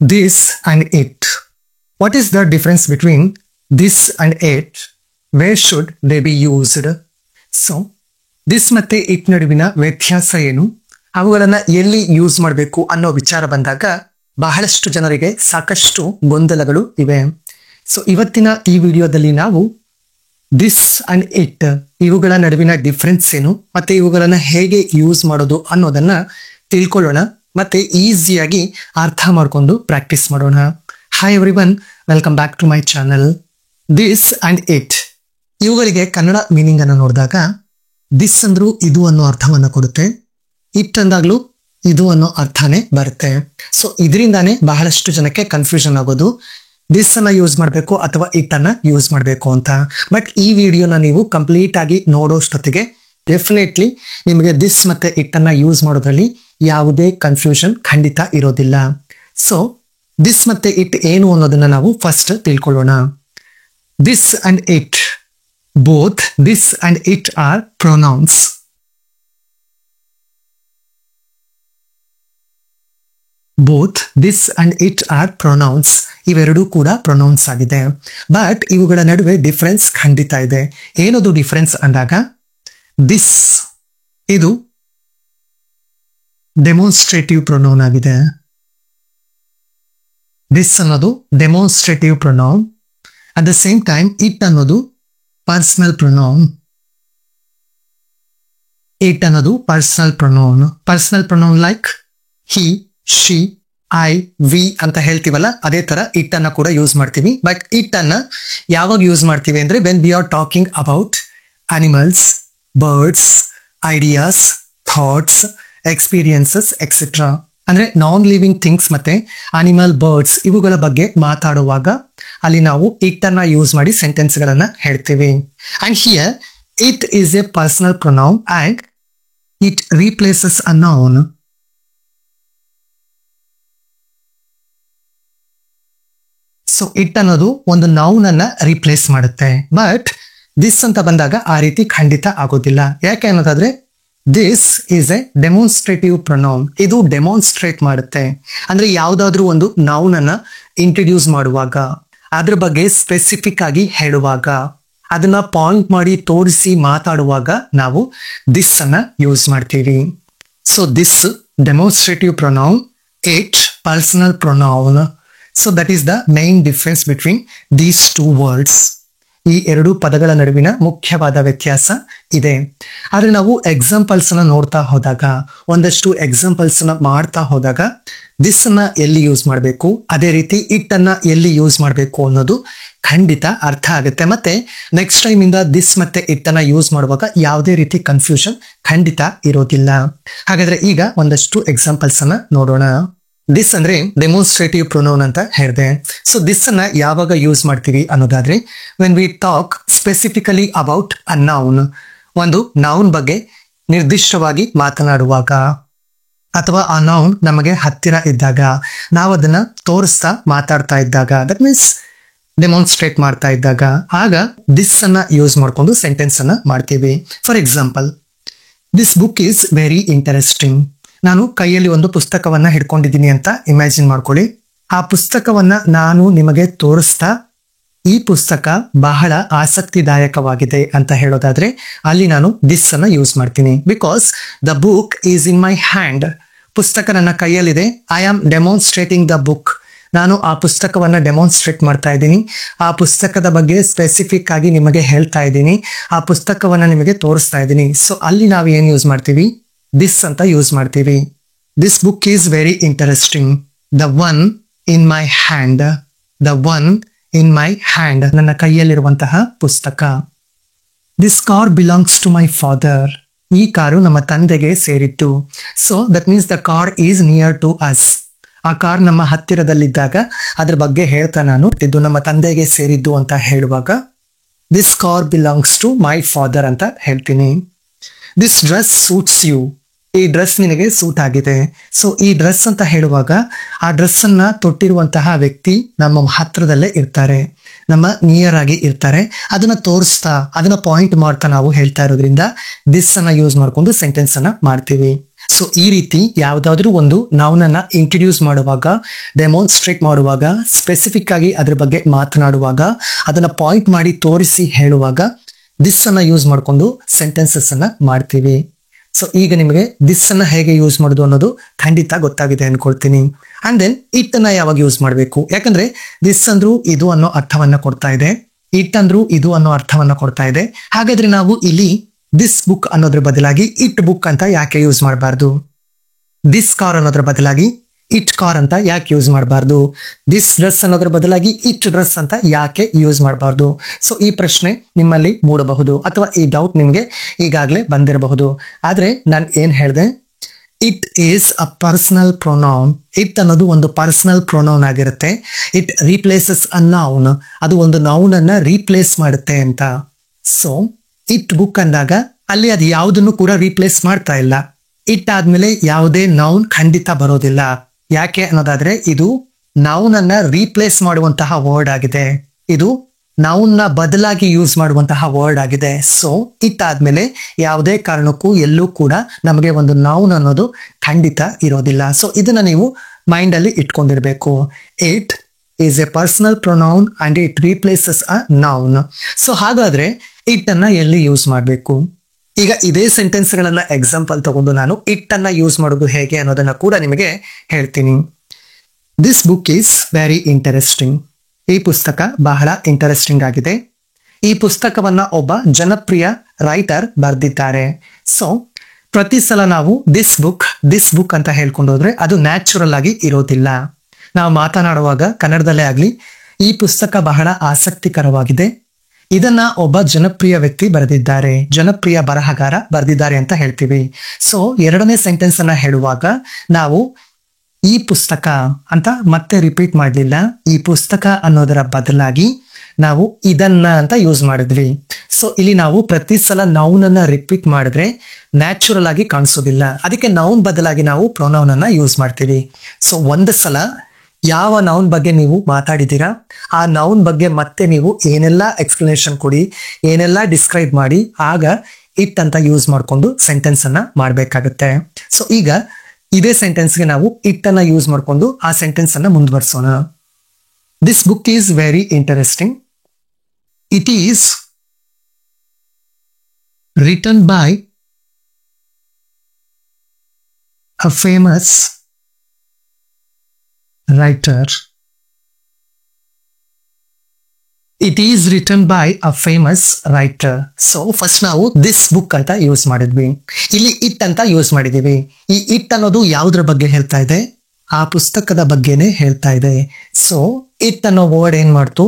this and it. What is the difference between this and it? Where should they be used? So, this ಮತ್ತೆ it ನಡುವಿನ ವ್ಯತ್ಯಾಸ ಏನು, ಅವುಗಳನ್ನ ಎಲ್ಲಿ use ಮಾಡಬೇಕು ಅನ್ನೋ ವಿಚಾರ ಬಂದಾಗ ಬಹಳಷ್ಟು ಜನರಿಗೆ ಸಾಕಷ್ಟು ಗೊಂದಲಗಳು ಇವೆ. ಸೊ ಇವತ್ತಿನ ಈ ವಿಡಿಯೋದಲ್ಲಿ ನಾವು ದಿಸ್ ಅಂಡ್ ಇಟ್ ಇವುಗಳ ನಡುವಿನ ಡಿಫ್ರೆನ್ಸ್ ಏನು ಮತ್ತೆ ಇವುಗಳನ್ನ ಹೇಗೆ ಯೂಸ್ ಮಾಡೋದು ಅನ್ನೋದನ್ನ ತಿಳ್ಕೊಳ್ಳೋಣ ಮತ್ತೆ ಈಸಿಯಾಗಿ ಅರ್ಥ ಮಾಡ್ಕೊಂಡು ಪ್ರಾಕ್ಟೀಸ್ ಮಾಡೋಣ. Hi everyone, welcome back to my channel. This and it ಇವುಗಳಿಗೆ ಕನ್ನಡ ಮೀನಿಂಗ್ ಅನ್ನು ನೋಡಿದಾಗ ದಿಸ್ ಅಂದ್ರೂ ಇದು ಅನ್ನೋ ಅರ್ಥವನ್ನ ಕೊಡುತ್ತೆ, ಇಟ್ ಅಂದಾಗ್ಲೂ ಇದು ಅನ್ನೋ ಅರ್ಥನೇ ಬರುತ್ತೆ. ಸೊ ಇದರಿಂದಾನೇ ಬಹಳಷ್ಟು ಜನಕ್ಕೆ ಕನ್ಫ್ಯೂಷನ್ ಆಗೋದು, ದಿಸ್ ಅನ್ನ ಯೂಸ್ ಮಾಡಬೇಕು ಅಥವಾ ಇಟ್ ಅನ್ನ ಯೂಸ್ ಮಾಡಬೇಕು ಅಂತ. ಬಟ್ ಈ ವಿಡಿಯೋನ ನೀವು ಕಂಪ್ಲೀಟ್ ಆಗಿ ನೋಡೋಷ್ಟೊತ್ತಿಗೆ ಡೆಫಿನೆಟ್ಲಿ ನಿಮಗೆ ದಿಸ್ ಮತ್ತೆ ಇಟ್ ಅನ್ನ ಯೂಸ್ ಮಾಡೋದ್ರಲ್ಲಿ ಯಾವುದೇ ಕನ್ಫ್ಯೂಷನ್ ಖಂಡಿತ ಇರೋದಿಲ್ಲ. ಸೊ ದಿಸ್ ಮತ್ತೆ ಇಟ್ ಏನು ಅನ್ನೋದನ್ನ ನಾವು ಫಸ್ಟ್ ತಿಳ್ಕೊಳ್ಳೋಣ. This and it, both this and it are pronouns. Both this and it are pronouns. ಇವೆರಡೂ ಕೂಡ ಪ್ರೊನೌನ್ಸ್ ಆಗಿದೆ. ಬಟ್ ಇವುಗಳ ನಡುವೆ ಡಿಫರೆನ್ಸ್ ಖಂಡಿತ ಇದೆ. ಏನದು ಡಿಫರೆನ್ಸ್ ಅಂದಾಗ, ದಿಸ್ ಇದು ಡೆಮೋನ್ಸ್ಟ್ರೇಟಿವ್ ಪ್ರೊನೌನ್ ಆಗಿದೆ. ದಿಸ್ ಅನ್ನೋದು demonstrative pronoun. At the same time it ಅನ್ನೋದು ಪರ್ಸನಲ್ ಪ್ರೊನೌನ್. ಇಟ್ ಅನ್ನೋದು personal pronoun. Personal pronoun like he, she, I, we ಅಂತ ಹೇಳ್ತೀವಲ್ಲ, ಅದೇ ತರ ಇಟ್ ಅನ್ನ ಕೂಡ ಯೂಸ್ ಮಾಡ್ತೀವಿ. ಬಟ್ ಇಟ್ ಅನ್ನ ಯಾವಾಗ ಯೂಸ್ ಮಾಡ್ತೀವಿ ಅಂದ್ರೆ when we are talking about animals, birds, ideas, thoughts, experiences etcetera. ಅಂದ್ರೆ ನಾನ್ ಲಿವಿಂಗ್ ಥಿಂಗ್ಸ್ ಮತ್ತೆ ಅನಿಮಲ್, ಬರ್ಡ್ಸ್ ಇವುಗಳ ಬಗ್ಗೆ ಮಾತಾಡುವಾಗ ಅಲ್ಲಿ ನಾವು ಇಟ್ ಅನ್ನ ಯೂಸ್ ಮಾಡಿ ಸೆಂಟೆನ್ಸ್ ಗಳನ್ನ ಹೇಳ್ತೀವಿ. And here it is a personal pronoun and it replaces a noun. So it ಅನ್ನೋದು ಒಂದು ನೌನ್ ಅನ್ನ ರಿಪ್ಲೇಸ್ ಮಾಡುತ್ತೆ. ಬಟ್ ದಿಸ್ ಅಂತ ಬಂದಾಗ ಆ ರೀತಿ ಖಂಡಿತ ಆಗೋದಿಲ್ಲ. ಯಾಕೆ ಅನ್ನೋದಾದ್ರೆ ದಿಸ್ ಈಸ್ ಎ ಡೆಮೋನ್ಸ್ಟ್ರೇಟಿವ್ ಪ್ರೊನೌನ್. ಇದು ಡೆಮೋನ್ಸ್ಟ್ರೇಟ್ ಮಾಡುತ್ತೆ. ಅಂದ್ರೆ ಯಾವ್ದಾದ್ರು ಒಂದು ನೌನ್ ಅನ್ನ ಇಂಟ್ರೊಡ್ಯೂಸ್ ಮಾಡುವಾಗ, ಅದ್ರ ಬಗ್ಗೆ ಸ್ಪೆಸಿಫಿಕ್ ಆಗಿ ಹೇಳುವಾಗ, ಅದನ್ನ ಪಾಯಿಂಟ್ ಮಾಡಿ ತೋರಿಸಿ ಮಾತಾಡುವಾಗ ನಾವು ದಿಸ್ ಅನ್ನ ಯೂಸ್ ಮಾಡ್ತೀವಿ. So this demonstrative pronoun, it personal pronoun. So that is the main difference between these two words. ಈ ಎರಡು ಪದಗಳ ನಡುವಿನ ಮುಖ್ಯವಾದ ವ್ಯತ್ಯಾಸ ಇದೆ. ಆದ್ರೆ ನಾವು ಎಕ್ಸಾಂಪಲ್ಸ್ ಅನ್ನ ನೋಡ್ತಾ ಹೋದಾಗ, ಒಂದಷ್ಟು ಎಕ್ಸಾಂಪಲ್ಸ್ ನ ಮಾಡ್ತಾ ಹೋದಾಗ ದಿಸ್ ಅನ್ನ ಎಲ್ಲಿ ಯೂಸ್ ಮಾಡಬೇಕು, ಅದೇ ರೀತಿ ಇಟ್ ಅನ್ನ ಎಲ್ಲಿ ಯೂಸ್ ಮಾಡಬೇಕು ಅನ್ನೋದು ಖಂಡಿತ ಅರ್ಥ ಆಗುತ್ತೆ. ಮತ್ತೆ ನೆಕ್ಸ್ಟ್ ಟೈಮ್ ಇಂದ ದಿಸ್ ಮತ್ತೆ ಇಟ್ ಅನ್ನ ಯೂಸ್ ಮಾಡುವಾಗ ಯಾವುದೇ ರೀತಿ ಕನ್ಫ್ಯೂಷನ್ ಖಂಡಿತ ಇರೋದಿಲ್ಲ. ಹಾಗಾದ್ರೆ ಈಗ ಒಂದಷ್ಟು ಎಕ್ಸಾಂಪಲ್ಸ್ ಅನ್ನ ನೋಡೋಣ. ದಿಸ್ ಅಂದ್ರೆ ಡೆಮೋನ್ಸ್ಟ್ರೇಟಿವ್ ಪ್ರೊನೌನ್ ಅಂತ ಹೇಳಿದೆ. ಸೊ ದಿಸ್ ಅನ್ನ ಯಾವಾಗ ಯೂಸ್ ಮಾಡ್ತೀವಿ ಅನ್ನೋದಾದ್ರೆ when we talk specifically about a noun, ಒಂದು ನೌನ್ ಬಗ್ಗೆ ನಿರ್ದಿಷ್ಟವಾಗಿ ಮಾತನಾಡುವಾಗ, ಅಥವಾ ಆ ನೌನ್ ನಮಗೆ ಹತ್ತಿರ ಇದ್ದಾಗ, ನಾವು ಅದನ್ನ ತೋರಿಸ್ತಾ ಮಾತಾಡ್ತಾ ಇದ್ದಾಗ, ದಟ್ ಮೀನ್ಸ್ ಡೆಮೋನ್ಸ್ಟ್ರೇಟ್ ಮಾಡ್ತಾ ಇದ್ದಾಗ, ಆಗ ದಿಸ್ ಅನ್ನ ಯೂಸ್ ಮಾಡ್ಕೊಂಡು ಸೆಂಟೆನ್ಸ್ ಅನ್ನ ಮಾಡ್ತೀವಿ. For example, this book is very interesting. ನಾನು ಕೈಯಲ್ಲಿ ಒಂದು ಪುಸ್ತಕವನ್ನ ಹಿಡ್ಕೊಂಡಿದ್ದೀನಿ ಅಂತ ಇಮ್ಯಾಜಿನ್ ಮಾಡ್ಕೊಳ್ಳಿ. ಆ ಪುಸ್ತಕವನ್ನ ನಾನು ನಿಮಗೆ ತೋರಿಸ್ತಾ ಈ ಪುಸ್ತಕ ಬಹಳ ಆಸಕ್ತಿದಾಯಕವಾಗಿದೆ ಅಂತ ಹೇಳೋದಾದ್ರೆ ಅಲ್ಲಿ ನಾನು ದಿಸ್ ಅನ್ನ ಯೂಸ್ ಮಾಡ್ತೀನಿ. Because the book is in my hand. ಪುಸ್ತಕ ನನ್ನ ಕೈಯಲ್ಲಿದೆ. I am demonstrating the book. ನಾನು ಆ ಪುಸ್ತಕವನ್ನ ಡೆಮೋನ್ಸ್ಟ್ರೇಟ್ ಮಾಡ್ತಾ ಇದ್ದೀನಿ. ಆ ಪುಸ್ತಕದ ಬಗ್ಗೆ ಸ್ಪೆಸಿಫಿಕ್ ಆಗಿ ನಿಮಗೆ ಹೇಳ್ತಾ ಇದ್ದೀನಿ. ಆ ಪುಸ್ತಕವನ್ನ ನಿಮಗೆ ತೋರಿಸ್ತಾ ಇದ್ದೀನಿ. ಸೊ ಅಲ್ಲಿ ನಾವು ಏನ್ ಯೂಸ್ ಮಾಡ್ತೀವಿ, ದಿಸ್ ಅಂತ ಯೂಸ್ ಮಾಡ್ತೀವಿ. This book is very interesting. The one in my hand. The one in my hand, ನನ್ನ ಕೈಯಲ್ಲಿರುವಂತಹ ಪುಸ್ತಕ. This car belongs to my father. ಈ ಕಾರು ನಮ್ಮ ತಂದೆಗೆ ಸೇರಿತ್ತು. So that means the car is near to us. ಆ car ನಮ್ಮ ಹತ್ತಿರದಲ್ಲಿದ್ದಾಗ ಅದ್ರ ಬಗ್ಗೆ ಹೇಳ್ತಾ ನಾನು ಇದು ನಮ್ಮ ತಂದೆಗೆ ಸೇರಿದ್ದು ಅಂತ ಹೇಳುವಾಗ this car belongs to my father ಅಂತ ಹೇಳ್ತೀನಿ. This dress suits you. ಈ ಡ್ರೆಸ್ ನಿನಗೆ ಸೂಟ್ ಆಗಿದೆ. ಸೊ ಈ ಡ್ರೆಸ್ ಅಂತ ಹೇಳುವಾಗ ಆ ಡ್ರೆಸ್ ಅನ್ನ ತೊಟ್ಟಿರುವಂತಹ ವ್ಯಕ್ತಿ ನಮ್ಮ ಹತ್ರದಲ್ಲೇ ಇರ್ತಾರೆ, ನಮ್ಮ ನಿಯರ್ ಆಗಿ ಇರ್ತಾರೆ. ಅದನ್ನ ತೋರಿಸ್ತಾ, ಅದನ್ನ ಪಾಯಿಂಟ್ ಮಾಡ್ತಾ ನಾವು ಹೇಳ್ತಾ ಇರೋದ್ರಿಂದ ದಿಸ್ ಅನ್ನ ಯೂಸ್ ಮಾಡ್ಕೊಂಡು ಸೆಂಟೆನ್ಸ್ ಅನ್ನ ಮಾಡ್ತೀವಿ. ಸೊ ಈ ರೀತಿ ಯಾವ್ದಾದ್ರು ಒಂದು ನೌನನ್ನ ಇಂಟ್ರೊಡ್ಯೂಸ್ ಮಾಡುವಾಗ, ಡೆಮಾನ್ಸ್ಟ್ರೇಟ್ ಮಾಡುವಾಗ, ಸ್ಪೆಸಿಫಿಕ್ ಆಗಿ ಅದ್ರ ಬಗ್ಗೆ ಮಾತನಾಡುವಾಗ, ಅದನ್ನ ಪಾಯಿಂಟ್ ಮಾಡಿ ತೋರಿಸಿ ಹೇಳುವಾಗ ದಿಸ್ ಅನ್ನ ಯೂಸ್ ಮಾಡ್ಕೊಂಡು ಸೆಂಟೆನ್ಸಸ್ ಅನ್ನ ಮಾಡ್ತೀವಿ. ಸೊ ಈಗ ನಿಮಗೆ ದಿಸ್ ಅನ್ನ ಹೇಗೆ ಯೂಸ್ ಮಾಡೋದು ಅನ್ನೋದು ಖಂಡಿತ ಗೊತ್ತಾಗಿದೆ ಅನ್ಕೊಳ್ತೀನಿ. ಅಂಡ್ ದೆನ್ ಇಟ್ ಅನ್ನ ಯಾವಾಗ ಯೂಸ್ ಮಾಡಬೇಕು, ಯಾಕಂದ್ರೆ ದಿಸ್ ಅಂದ್ರೂ ಇದು ಅನ್ನೋ ಅರ್ಥವನ್ನ ಕೊಡ್ತಾ ಇದೆ, ಇಟ್ ಅಂದ್ರೂ ಇದು ಅನ್ನೋ ಅರ್ಥವನ್ನ ಕೊಡ್ತಾ ಇದೆ. ಹಾಗಾದ್ರೆ ನಾವು ಇಲ್ಲಿ ದಿಸ್ ಬುಕ್ ಅನ್ನೋದ್ರ ಬದಲಾಗಿ ಇಟ್ ಬುಕ್ ಅಂತ ಯಾಕೆ ಯೂಸ್ ಮಾಡಬಾರ್ದು? ದಿಸ್ ಕಾರ್ ಅನ್ನೋದ್ರ ಬದಲಾಗಿ ಇಟ್ ಕಾರ್ ಅಂತ ಯಾಕೆ ಯೂಸ್ ಮಾಡಬಾರ್ದು? ದಿಸ್ ಡ್ರೆಸ್ ಅನ್ನೋದ್ರ ಬದಲಾಗಿ ಇಟ್ ಡ್ರೆಸ್ ಅಂತ ಯಾಕೆ ಯೂಸ್ ಮಾಡಬಾರ್ದು? ಸೊ ಈ ಪ್ರಶ್ನೆ ನಿಮ್ಮಲ್ಲಿ ಮೂಡಬಹುದು, ಅಥವಾ ಈ ಡೌಟ್ ನಿಮ್ಗೆ ಈಗಾಗಲೇ ಬಂದಿರಬಹುದು. ಆದ್ರೆ ನಾನು ಏನ್ ಹೇಳ್ದೆ, it is a personal pronoun. It ಅನ್ನೋದು ಒಂದು ಪರ್ಸನಲ್ ಪ್ರೊನೌನ್ ಆಗಿರುತ್ತೆ. It replaces a noun. ಅದು ಒಂದು ನೌನ್ ಅನ್ನ ರೀಪ್ಲೇಸ್ ಮಾಡುತ್ತೆ ಅಂತ. ಸೊ ಇಟ್ ಬುಕ್ ಅಂದಾಗ ಅಲ್ಲಿ ಅದು ಯಾವುದನ್ನು ಕೂಡ ರೀಪ್ಲೇಸ್ ಮಾಡ್ತಾ ಇಲ್ಲ. ಇಟ್ ಆದ್ಮೇಲೆ ಯಾವುದೇ ನೌನ್ ಖಂಡಿತ ಬರೋದಿಲ್ಲ. ಯಾಕೆ ಅನ್ನೋದಾದ್ರೆ ಇದು ನೌನ್ ಅನ್ನ ರೀಪ್ಲೇಸ್ ಮಾಡುವಂತಹ ವರ್ಡ್ ಆಗಿದೆ. ಇದು ನೌನ್ ನ ಬದಲಾಗಿ ಯೂಸ್ ಮಾಡುವಂತಹ ವರ್ಡ್ ಆಗಿದೆ. ಸೊ ಇಟ್ ಆದ್ಮೇಲೆ ಯಾವುದೇ ಕಾರಣಕ್ಕೂ ಎಲ್ಲೂ ಕೂಡ ನಮಗೆ ಒಂದು ನೌನ್ ಅನ್ನೋದು ಖಂಡಿತ ಇರೋದಿಲ್ಲ. ಸೊ ಇದನ್ನ ನೀವು ಮೈಂಡ್ ಅಲ್ಲಿ ಇಟ್ಕೊಂಡಿರ್ಬೇಕು. It is a personal pronoun and it replaces a noun. So ಹಾಗಾದ್ರೆ ಇಟ್ ಅನ್ನ ಎಲ್ಲಿ ಯೂಸ್ ಮಾಡಬೇಕು? ಈಗ ಇದೇ ಸೆಂಟೆನ್ಸ್ ಗಳನ್ನ ಎಕ್ಸಾಂಪಲ್ ತಗೊಂಡು ನಾನು ಇಟ್ ಅನ್ನ ಯೂಸ್ ಮಾಡೋದು ಹೇಗೆ ಅನ್ನೋದನ್ನ ಕೂಡ ನಿಮಗೆ ಹೇಳ್ತೀನಿ. This book is very interesting. ಈ ಪುಸ್ತಕ ಬಹಳ ಇಂಟರೆಸ್ಟಿಂಗ್ ಆಗಿದೆ. ಈ ಪುಸ್ತಕವನ್ನ ಒಬ್ಬ ಜನಪ್ರಿಯ ರೈಟರ್ ಬರೆದಿದ್ದಾರೆ. ಸೊ ಪ್ರತಿ ಸಲ ನಾವು ದಿಸ್ ಬುಕ್ ಅಂತ ಹೇಳ್ಕೊಂಡು ಹೋದ್ರೆ ಅದು ನ್ಯಾಚುರಲ್ ಆಗಿ ಇರೋದಿಲ್ಲ. ನಾವು ಮಾತನಾಡುವಾಗ ಕನ್ನಡದಲ್ಲೇ ಆಗ್ಲಿ, ಈ ಪುಸ್ತಕ ಬಹಳ ಆಸಕ್ತಿಕರವಾಗಿದೆ, ಇದನ್ನ ಒಬ್ಬ ಜನಪ್ರಿಯ ವ್ಯಕ್ತಿ ಬರೆದಿದ್ದಾರೆ, ಜನಪ್ರಿಯ ಬರಹಗಾರ ಬರೆದಿದ್ದಾರೆ ಅಂತ ಹೇಳ್ತೀವಿ. ಸೊ ಎರಡನೇ ಸೆಂಟೆನ್ಸ್ ಅನ್ನ ಹೇಳುವಾಗ ನಾವು ಈ ಪುಸ್ತಕ ಅಂತ ಮತ್ತೆ ರಿಪೀಟ್ ಮಾಡಲಿಲ್ಲ. ಈ ಪುಸ್ತಕ ಅನ್ನೋದರ ಬದಲಾಗಿ ನಾವು ಇದನ್ನ ಅಂತ ಯೂಸ್ ಮಾಡಿದ್ವಿ. ಸೊ ಇಲ್ಲಿ ನಾವು ಪ್ರತಿ ಸಲ ನೌನ್ ಅನ್ನ ರಿಪೀಟ್ ಮಾಡಿದ್ರೆ ನ್ಯಾಚುರಲ್ ಆಗಿ ಕಾಣಿಸೋದಿಲ್ಲ. ಅದಕ್ಕೆ ನೌನ್ ಬದಲಾಗಿ ನಾವು ಪ್ರೊನೌನ್ ಅನ್ನ ಯೂಸ್ ಮಾಡ್ತೀವಿ. ಸೊ ಒಂದು ಸಲ ಯಾವ ನೌನ್ ಬಗ್ಗೆ ನೀವು ಮಾತಾಡಿದ್ದೀರಾ ಆ ನೌನ್ ಬಗ್ಗೆ ಮತ್ತೆ ನೀವು ಏನೆಲ್ಲ ಎಕ್ಸ್ಪ್ಲನೇಷನ್ ಕೊಡಿ, ಏನೆಲ್ಲ ಡಿಸ್ಕ್ರೈಬ್ ಮಾಡಿ, ಆಗ ಇಟ್ ಅಂತ ಯೂಸ್ ಮಾಡ್ಕೊಂಡು ಸೆಂಟೆನ್ಸ್ ಅನ್ನ ಮಾಡ್ಬೇಕಾಗತ್ತೆ. ಸೊ ಈಗ ಇದೇ ಸೆಂಟೆನ್ಸ್ಗೆ ನಾವು ಇಟ್ ಅನ್ನ ಯೂಸ್ ಮಾಡ್ಕೊಂಡು ಆ ಸೆಂಟೆನ್ಸ್ ಅನ್ನ ಮುಂದುವರಿಸೋಣ. This book is very interesting. It is written by a famous writer. It is written by a famous writer. So first ನಾವು ದಿಸ್ ಬುಕ್ ಅಂತ ಯೂಸ್ ಮಾಡಿದ್ವಿ, ಇಲ್ಲಿ ಇಟ್ ಅಂತ ಯೂಸ್ ಮಾಡಿದೀವಿ. ಈ ಇಟ್ ಅನ್ನೋದು ಯಾವುದ್ರ ಬಗ್ಗೆ ಹೇಳ್ತಾ ಇದೆ? ಆ ಪುಸ್ತಕದ ಬಗ್ಗೆನೆ ಹೇಳ್ತಾ ಇದೆ. ಸೊ ಇಟ್ ಅನ್ನೋ ವರ್ಡ್ ಏನ್ ಮಾಡ್ತು?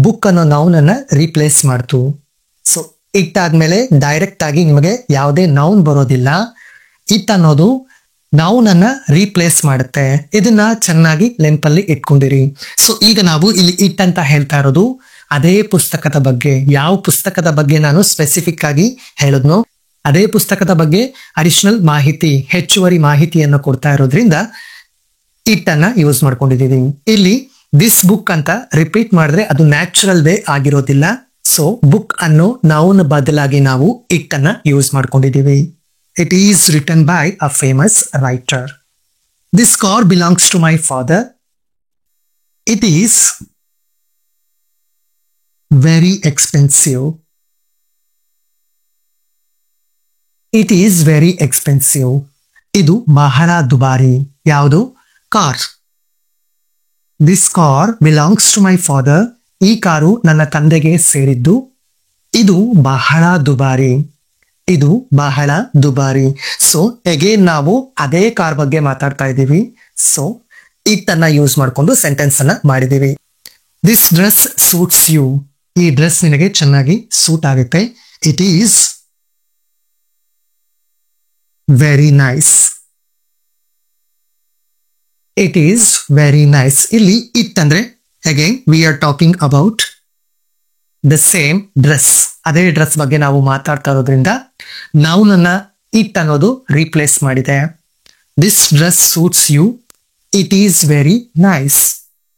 ಬುಕ್ ಅನ್ನೋ ನೌನ್ ಅನ್ನ ರೀಪ್ಲೇಸ್ ಮಾಡ್ತು. ಸೊ ಇಟ್ ಆದ್ಮೇಲೆ ಡೈರೆಕ್ಟ್ ಆಗಿ ನಿಮಗೆ ಯಾವುದೇ ನೌನ್ ಬರೋದಿಲ್ಲ. ಇಟ್ ಅನ್ನೋದು ನೌನ್ ಅನ್ನ ರೀಪ್ಲೇಸ್ ಮಾಡುತ್ತೆ. ಇದನ್ನ ಚೆನ್ನಾಗಿ ನೆನಪಲ್ಲಿ ಇಟ್ಕೊಂಡಿರಿ. ಸೊ ಈಗ ನಾವು ಇಲ್ಲಿ ಇಟ್ ಅಂತ ಹೇಳ್ತಾ ಇರೋದು ಅದೇ ಪುಸ್ತಕದ ಬಗ್ಗೆ. ಯಾವ ಪುಸ್ತಕದ ಬಗ್ಗೆ ನಾನು ಸ್ಪೆಸಿಫಿಕ್ ಆಗಿ ಹೇಳಿದ್ನೋ ಅದೇ ಪುಸ್ತಕದ ಬಗ್ಗೆ ಅಡಿಷನಲ್ ಮಾಹಿತಿ, ಹೆಚ್ಚುವರಿ ಮಾಹಿತಿಯನ್ನು ಕೊಡ್ತಾ ಇರೋದ್ರಿಂದ ಇಟ್ ಅನ್ನ ಯೂಸ್ ಮಾಡ್ಕೊಂಡಿದೀವಿ. ಇಲ್ಲಿ ದಿಸ್ ಬುಕ್ ಅಂತ ರಿಪೀಟ್ ಮಾಡಿದ್ರೆ ಅದು ನ್ಯಾಚುರಲ್ ವೇ ಆಗಿರೋದಿಲ್ಲ. ಸೊ ಬುಕ್ ಅನ್ನೋ ನೌನ್ ಬದಲಾಗಿ ನಾವು ಇಟ್ ಅನ್ನ use ಮಾಡ್ಕೊಂಡಿದೀವಿ. It is written by a famous writer. This car belongs to my father. It is very expensive. It is very expensive. ಇದು ಬಹಳ ದುಬಾರಿ. ಯಾವುದು? Car. This car belongs to my father. ಈ car ನನ್ನ ತಂದೆಗೆ ಸೇರಿದ್ದು. ಇದು ಬಹಳ ದುಬಾರಿ. ಇದು ಬಹಳ ದುಬಾರಿ. ಸೊ ಅಗೇನ್ ನಾವು ಅದೇ ಕಾರ್ ಬಗ್ಗೆ ಮಾತಾಡ್ತಾ ಇದ್ದೀವಿ. ಸೊ ಇಟ್ ಅನ್ನ ಯೂಸ್ ಮಾಡ್ಕೊಂಡು ಸೆಂಟೆನ್ಸ್ ಅನ್ನ ಮಾಡಿದೀವಿ. This dress suits you. ಈ ಡ್ರೆಸ್ ನಿನಗೆ ಚೆನ್ನಾಗಿ ಸೂಟ್ ಆಗುತ್ತೆ. It is very nice. It is very nice. ಇಲ್ಲಿ ಇಟ್ ಅಂದ್ರೆ again we are talking about the same dress. ಅದೇ ಡ್ರೆಸ್ ಬಗ್ಗೆ ನಾವು ಮಾತಾಡ್ತಾ ಇರೋದ್ರಿಂದ ನೌನ್ ಅನ್ನ ಇಟ್ ಅನ್ನೋದು ರೀಪ್ಲೇಸ್ ಮಾಡಿದೆ. This dress suits you. It is very nice.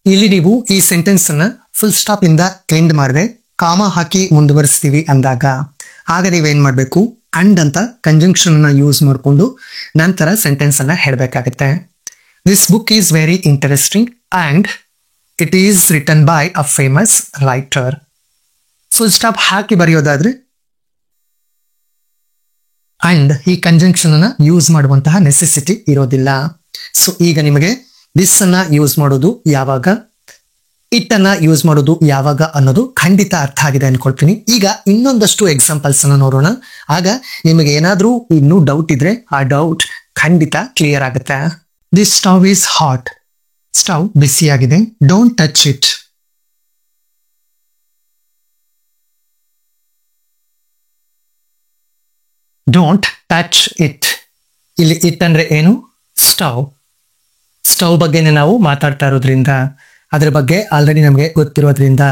ಇಲ್ಲಿ ನೀವು ಈ ಸೆಂಟೆನ್ಸ್ ಅನ್ನ ಫುಲ್ ಸ್ಟಾಪ್ ಇಂದ ಎಂಡ್ ಮಾಡಿದ್ರೆ ಕಾಮ ಹಾಕಿ ಮುಂದುವರಿಸ್ತೀವಿ ಅಂದಾಗ ಆಗ ನೀವೇನ್ ಮಾಡ್ಬೇಕು? ಅಂಡ್ ಅಂತ ಕಂಜಂಕ್ಷನ್ ಅನ್ನ ಯೂಸ್ ಮಾಡಿಕೊಂಡು ನಂತರ ಸೆಂಟೆನ್ಸ್ ಅನ್ನ ಹೇಳಬೇಕಾಗುತ್ತೆ. This book is very interesting and it is written by a famous writer. Full stop ಹಾಕಿ ಬರೆಯೋದಾದ್ರೆ ಅಂಡ್ ಈ ಕಂಜಂಕ್ಷನ್ ಅನ್ನ ಯೂಸ್ ಮಾಡುವಂತಹ ನೆಸೆಸಿಟಿ ಇರೋದಿಲ್ಲ. ಸೊ ಈಗ ನಿಮಗೆ ದಿಸ್ ಅನ್ನ ಯೂಸ್ ಮಾಡೋದು ಯಾವಾಗ, ಇಟ್ ಅನ್ನ ಯೂಸ್ ಮಾಡೋದು ಯಾವಾಗ ಅನ್ನೋದು ಖಂಡಿತ ಅರ್ಥ ಆಗಿದೆ ಅನ್ಕೊಳ್ತೀನಿ. ಈಗ ಇನ್ನೊಂದಷ್ಟು ಎಕ್ಸಾಂಪಲ್ಸ್ ಅನ್ನ ನೋಡೋಣ. ಆಗ ನಿಮಗೆ ಏನಾದ್ರೂ ಇನ್ನೂ ಡೌಟ್ ಇದ್ರೆ ಆ ಡೌಟ್ ಖಂಡಿತ ಕ್ಲಿಯರ್ ಆಗುತ್ತೆ. This stove is hot. Stove ಬಿಸಿಯಾಗಿದೆ. Don't touch it. Don't touch it. ಇಲ್ಲಿ ಇಟ್ ಅಂದ್ರೆ ಏನು? ಸ್ಟವ್. ಸ್ಟವ್ ಬಗ್ಗೆನೆ ನಾವು ಮಾತಾಡ್ತಾ ಇರೋದ್ರಿಂದ, ಅದ್ರ ಬಗ್ಗೆ ಆಲ್ರೆಡಿ ನಮಗೆ ಗೊತ್ತಿರೋದ್ರಿಂದ,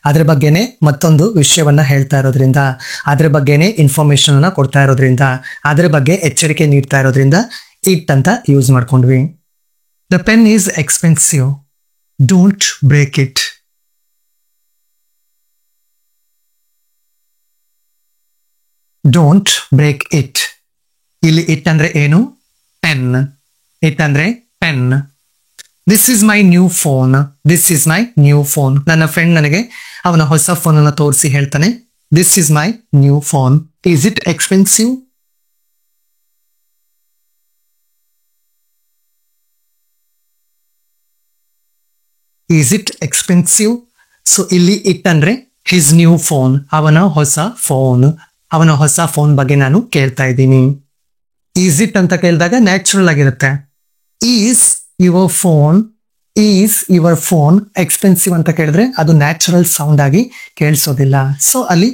ಅದ್ರ ಬಗ್ಗೆನೆ ಮತ್ತೊಂದು ವಿಷಯವನ್ನ ಹೇಳ್ತಾ ಇರೋದ್ರಿಂದ, ಅದ್ರ ಬಗ್ಗೆನೆ ಇನ್ಫಾರ್ಮೇಶನ್ ಅನ್ನ ಕೊಡ್ತಾ ಇರೋದ್ರಿಂದ, ಅದ್ರ ಬಗ್ಗೆ ಎಚ್ಚರಿಕೆ ನೀಡ್ತಾ ಇರೋದ್ರಿಂದ ಇಟ್ ಅಂತ ಯೂಸ್ ಮಾಡ್ಕೊಂಡ್ವಿ. The pen is expensive. Don't break it. Don't break it. ಇಲ್ಲಿ ಇಟ್ ಅಂದ್ರೆ ಏನು? ಪೆನ್. ಇಟ್ ಅಂದ್ರೆ pen. This is my new phone. This is my new phone. ನನ್ನ ಫ್ರೆಂಡ್ ನನಗೆ ಅವನ ಹೊಸ ಫೋನ್ ಅನ್ನು ತೋರಿಸಿ ಹೇಳ್ತಾನೆ, this is my new phone. Is it expensive? Is it expensive? So ಇಲ್ಲಿ ಇಟ್ ಅಂದ್ರೆ ಹಿಸ್ ನ್ಯೂ ಫೋನ್, ಅವನ ಹೊಸ ಫೋನ್. ಅವನ ಹೊಸ ಫೋನ್ ಬಗ್ಗೆ ನಾನು ಕೇಳ್ತಾ ಇದ್ದೀನಿ. ಈಸ್ ಇಟ್ ಅಂತ ಕೇಳಿದಾಗ ನ್ಯಾಚುರಲ್ ಆಗಿರುತ್ತೆ. Is your phone, is your phone expensive ಅಂತ ಕೇಳಿದ್ರೆ ಅದು ನ್ಯಾಚುರಲ್ ಸೌಂಡ್ ಆಗಿ ಕೇಳಿಸೋದಿಲ್ಲ. ಸೊ ಅಲ್ಲಿ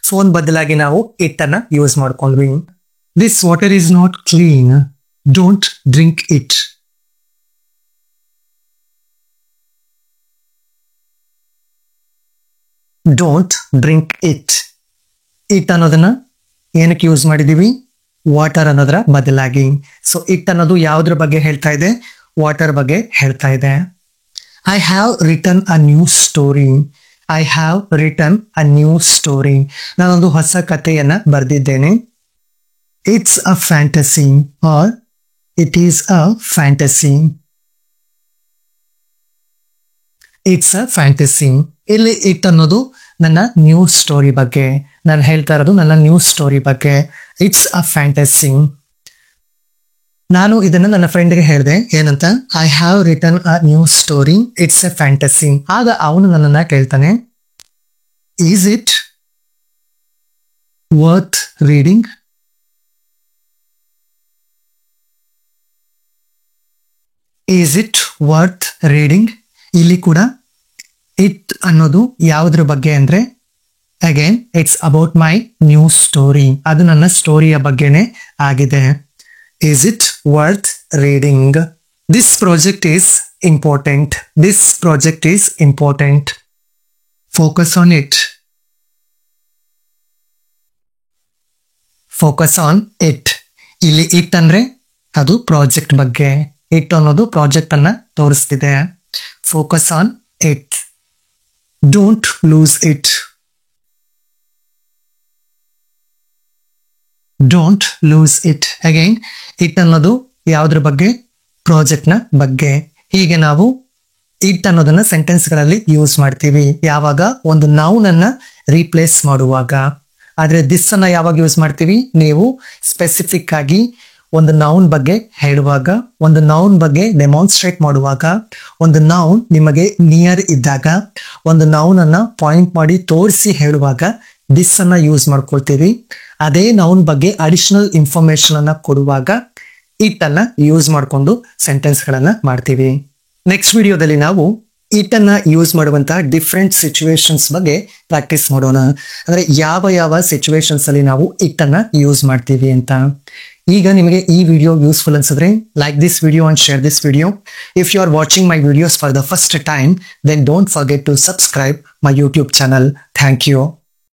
ಫೋನ್ ಬದಲಾಗಿ ನಾವು ಇಟ್ ಅನ್ನ ಯೂಸ್ ಮಾಡ್ಕೊಂಡ್ವಿ. This water is not clean. Don't drink it. Don't drink it. It ಅನ್ನೋದನ್ನ ಏನಕ್ಕೆ ಯೂಸ್ ಮಾಡಿದೀವಿ? ವಾಟರ್ ಅನ್ನೋದ್ರ ಬದಲಾಗಿ. ಸೊ ಇಟ್ ಅನ್ನೋದು ಯಾವುದ್ರ ಬಗ್ಗೆ ಹೇಳ್ತಾ ಇದೆ? ವಾಟರ್ ಬಗ್ಗೆ ಹೇಳ್ತಾ ಇದೆ. I have written a new story. I have written a new story. ನಾನೊಂದು ಹೊಸ ಕಥೆಯನ್ನ ಬರೆದಿದ್ದೇನೆ. It's a fantasy or it is a fantasy. It's a fantasy. ಇಲ್ಲಿ ಇಟ್ ಅನ್ನೋದು ನನ್ನ ನ್ಯೂ ಸ್ಟೋರಿ ಬಗ್ಗೆ. ನಾನು ಹೇಳ್ತಾ ಇರೋದು ನನ್ನ ನ್ಯೂ ಸ್ಟೋರಿ ಬಗ್ಗೆ. It's a fantasy. ನಾನು ಇದನ್ನ ನನ್ನ ಫ್ರೆಂಡ್ಗೆ ಹೇಳಿದೆ, ಏನಂತ? I have written a new story, it's a fantasy. ಆಗ ಅವನು ನನ್ನನ್ನ ಕೇಳ್ತಾನೆ, is it worth reading? Is it worth reading? ಇಲ್ಲಿ ಕೂಡ ಇಟ್ ಅನ್ನೋದು ಯಾವುದ್ರ ಬಗ್ಗೆ ಅಂದ್ರೆ, again it's about my new story. ಅದು ನನ್ನ ಸ್ಟೋರಿಯ ಬಗ್ಗೆನೆ ಆಗಿದೆ. Is it worth reading? This project is important. This project is important. Focus on it. Focus on it. ಇಲ್ಲಿ ಇಟ್ ಅಂದ್ರೆ ಅದು ಪ್ರಾಜೆಕ್ಟ್ ಬಗ್ಗೆ. ಇಟ್ ಅನ್ನೋದು ಪ್ರಾಜೆಕ್ಟ್ ಅನ್ನ ತೋರಿಸ್ತಿದೆ. Focus on it. Don't lose it. Don't lose it. Again it ಅನ್ನೋದು ಯಾವುದ್ರ ಬಗ್ಗೆ? ಪ್ರಾಜೆಕ್ಟ್ ನ ಬಗ್ಗೆ. ಹೀಗೆ ನಾವು ಇಟ್ ಅನ್ನೋದನ್ನ ಸೆಂಟೆನ್ಸ್ ಗಳಲ್ಲಿ ಯೂಸ್ ಮಾಡ್ತೀವಿ. ಯಾವಾಗ? ಒಂದು ನೌನ್ ಅನ್ನ ರೀಪ್ಲೇಸ್ ಮಾಡುವಾಗ. ಆದ್ರೆ ದಿಸ್ ಅನ್ನ ಯಾವಾಗ ಯೂಸ್ ಮಾಡ್ತೀವಿ? ನೀವು ಸ್ಪೆಸಿಫಿಕ್ ಆಗಿ ಒಂದು ನೌನ್ ಬಗ್ಗೆ ಹೇಳುವಾಗ, ಒಂದು ನೌನ್ ಬಗ್ಗೆ ಡೆಮಾನ್ಸ್ಟ್ರೇಟ್ ಮಾಡುವಾಗ, ಒಂದು ನೌನ್ ನಿಮಗೆ ನಿಯರ್ ಇದ್ದಾಗ, ಒಂದು ನೌನ್ ಅನ್ನ ಪಾಯಿಂಟ್ ಮಾಡಿ ತೋರಿಸಿ ಹೇಳುವಾಗ ದಿಸ್ ಅನ್ನ ಯೂಸ್ ಮಾಡ್ಕೊಳ್ತೀವಿ. ಅದೇ ನೌನ್ ಬಗ್ಗೆ ಅಡಿಷನಲ್ ಇನ್ಫಾರ್ಮೇಶನ್ ಅನ್ನ ಕೊಡುವಾಗ ಇಟ್ ಅನ್ನ ಯೂಸ್ ಮಾಡ್ಕೊಂಡು ಸೆಂಟೆನ್ಸ್ ಗಳನ್ನ ಮಾಡ್ತೀವಿ. ನೆಕ್ಸ್ಟ್ ವಿಡಿಯೋದಲ್ಲಿ ನಾವು ಇಟ್ ಅನ್ನ ಯೂಸ್ ಮಾಡುವಂತಹ ಡಿಫ್ರೆಂಟ್ ಸಿಚುವೇಶನ್ಸ್ ಬಗ್ಗೆ ಪ್ರಾಕ್ಟೀಸ್ ಮಾಡೋಣ. ಅಂದ್ರೆ ಯಾವ ಯಾವ ಸಿಚುವೇಶನ್ಸ್ ಅಲ್ಲಿ ನಾವು ಇಟ್ ಅನ್ನ ಯೂಸ್ ಮಾಡ್ತೀವಿ ಅಂತ. ಈಗ ನಿಮಗೆ ಈ ವಿಡಿಯೋ ಯೂಸ್ಫುಲ್ ಅನ್ಸಿದ್ರೆ like this video and share this video. If you are watching my videos for the first time, then don't forget to subscribe my YouTube channel. Thank you.